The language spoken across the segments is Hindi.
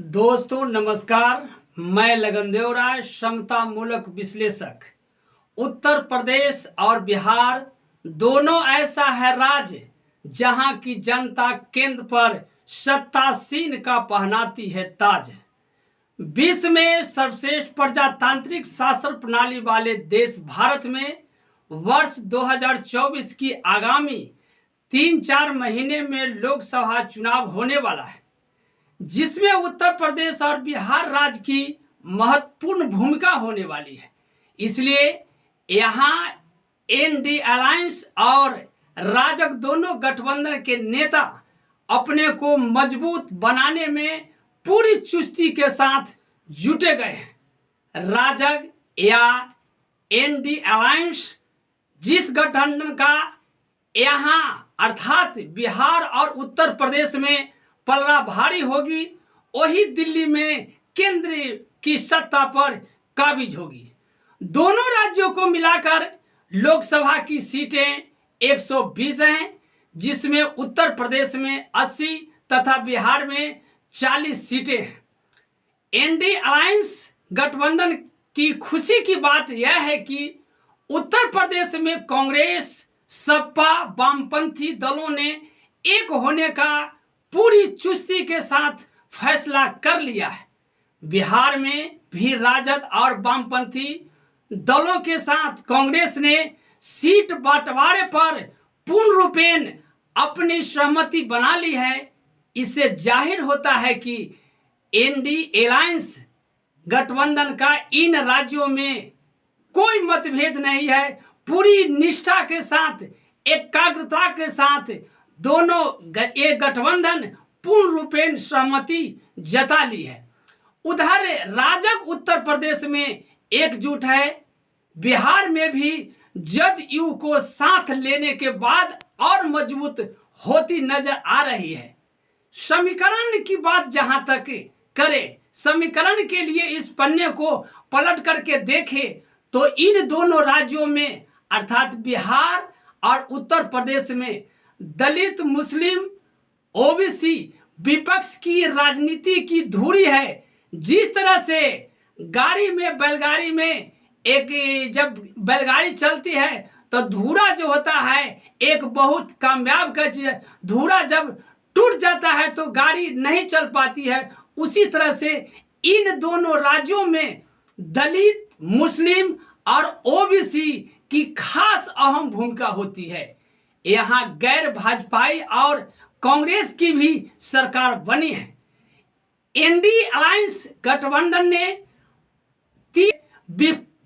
दोस्तों नमस्कार। मैं लगनदेव राय, समता मूलक विश्लेषक। उत्तर प्रदेश और बिहार दोनों ऐसा है राज्य जहां की जनता केंद्र पर सत्तासीन का पहनाती है ताज। विश्व में सर्वश्रेष्ठ प्रजातांत्रिक शासन प्रणाली वाले देश भारत में वर्ष 2024 की आगामी 3-4 महीने में लोकसभा चुनाव होने वाला है, जिसमें उत्तर प्रदेश और बिहार राज्य की महत्वपूर्ण भूमिका होने वाली है। इसलिए यहाँ एनडी अलायंस और राजग दोनों गठबंधन के नेता अपने को मजबूत बनाने में पूरी चुस्ती के साथ जुटे गए हैं। राजग या एनडी अलायंस जिस गठबंधन का यहाँ अर्थात बिहार और उत्तर प्रदेश में पलड़ा भारी होगी, वही दिल्ली में केंद्र की सत्ता पर काबिज होगी। दोनों राज्यों को मिलाकर लोकसभा की सीटें 120 हैं, जिसमें उत्तर प्रदेश में 80 तथा बिहार में 40 सीटें हैं। एनडी अलायंस गठबंधन की खुशी की बात यह है कि उत्तर प्रदेश में कांग्रेस, सपा, वामपंथी दलों ने एक होने का पूरी चुस्ती के साथ फैसला कर लिया है। बिहार में भी राजद और वामपंथी दलों के साथ कांग्रेस ने सीट बंटवारे पर पूर्ण रूपेण अपनी सहमति बना ली है। इससे जाहिर होता है कि एनडी अलायंस गठबंधन का इन राज्यों में कोई मतभेद नहीं है। पूरी निष्ठा के साथ, एकाग्रता के साथ दोनों एक गठबंधन पूर्ण रूपेण सहमति जता ली है। उधर राजग उत्तर प्रदेश में एकजुट है। बिहार में भी जदयू को साथ लेने के बाद और मजबूत होती नजर आ रही है। समीकरण की बात जहां तक करें, समीकरण के लिए इस पन्ने को पलट करके देखें तो इन दोनों राज्यों में अर्थात बिहार और उत्तर प्रदेश में दलित, मुस्लिम, ओबीसी विपक्ष की राजनीति की धुरी है। जिस तरह से गाड़ी में, बैलगाड़ी में जब बैलगाड़ी चलती है तो धुरा जो होता है एक बहुत कामयाब का चीज है। धुरा जब टूट जाता है तो गाड़ी नहीं चल पाती है। उसी तरह से इन दोनों राज्यों में दलित, मुस्लिम और ओबीसी की खास अहम भूमिका होती है। यहाँ गैर भाजपाई और कांग्रेस की भी सरकार बनी है। एनडी अलायंस गठबंधन ने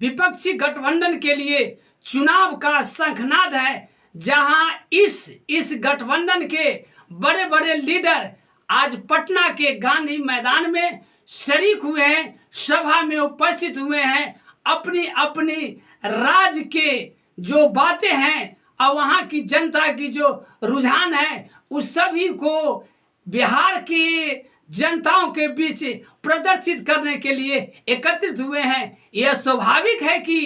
विपक्षी गठबंधन के लिए चुनाव का शंखनाद है, जहां इस गठबंधन के बड़े बड़े लीडर आज पटना के गांधी मैदान में शरीक हुए हैं, सभा में उपस्थित हुए हैं। अपनी अपनी राज्य के जो बातें हैं और वहाँ की जनता की जो रुझान है उस सभी को बिहार की जनताओं के बीच प्रदर्शित करने के लिए एकत्रित हुए हैं। यह स्वाभाविक है कि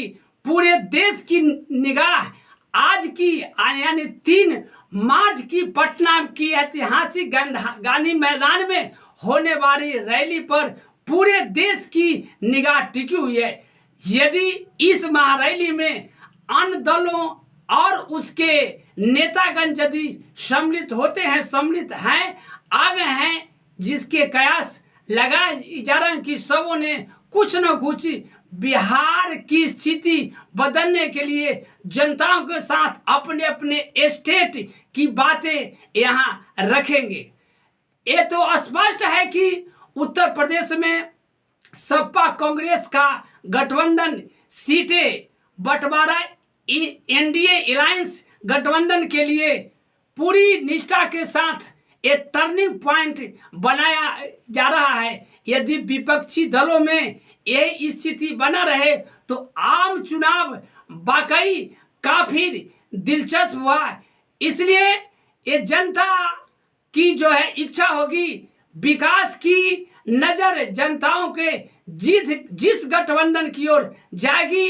पूरे देश की निगाह आज की यानी 3 मार्च की पटना की ऐतिहासिक गांधी मैदान में होने वाली रैली पर पूरे देश की निगाह टिकी हुई है। यदि इस महारैली में अन्य दलों और उसके नेतागण यदि सम्मिलित हैं, आ गए हैं, जिसके कयास लगाए जा रहे हैं कि सबों ने कुछ न कुछ बिहार की स्थिति बदलने के लिए जनताओं के साथ अपने अपने स्टेट की बातें यहाँ रखेंगे। ये तो स्पष्ट है कि उत्तर प्रदेश में सपा कांग्रेस का गठबंधन सीटें बंटवारा एनडीए अलायंस गठबंधन के लिए पूरी निष्ठा के साथ एक टर्निंग पॉइंट बनाया जा रहा है। यदि विपक्षी दलों में यह स्थिति बना रहे तो आम चुनाव वाकई काफी दिलचस्प हुआ। इसलिए ये जनता की जो है इच्छा होगी, विकास की नजर जनताओं के जिस गठबंधन की ओर जाएगी,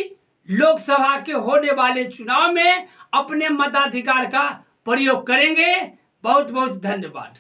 लोकसभा के होने वाले चुनाव में अपने मताधिकार का प्रयोग करेंगे। बहुत बहुत धन्यवाद।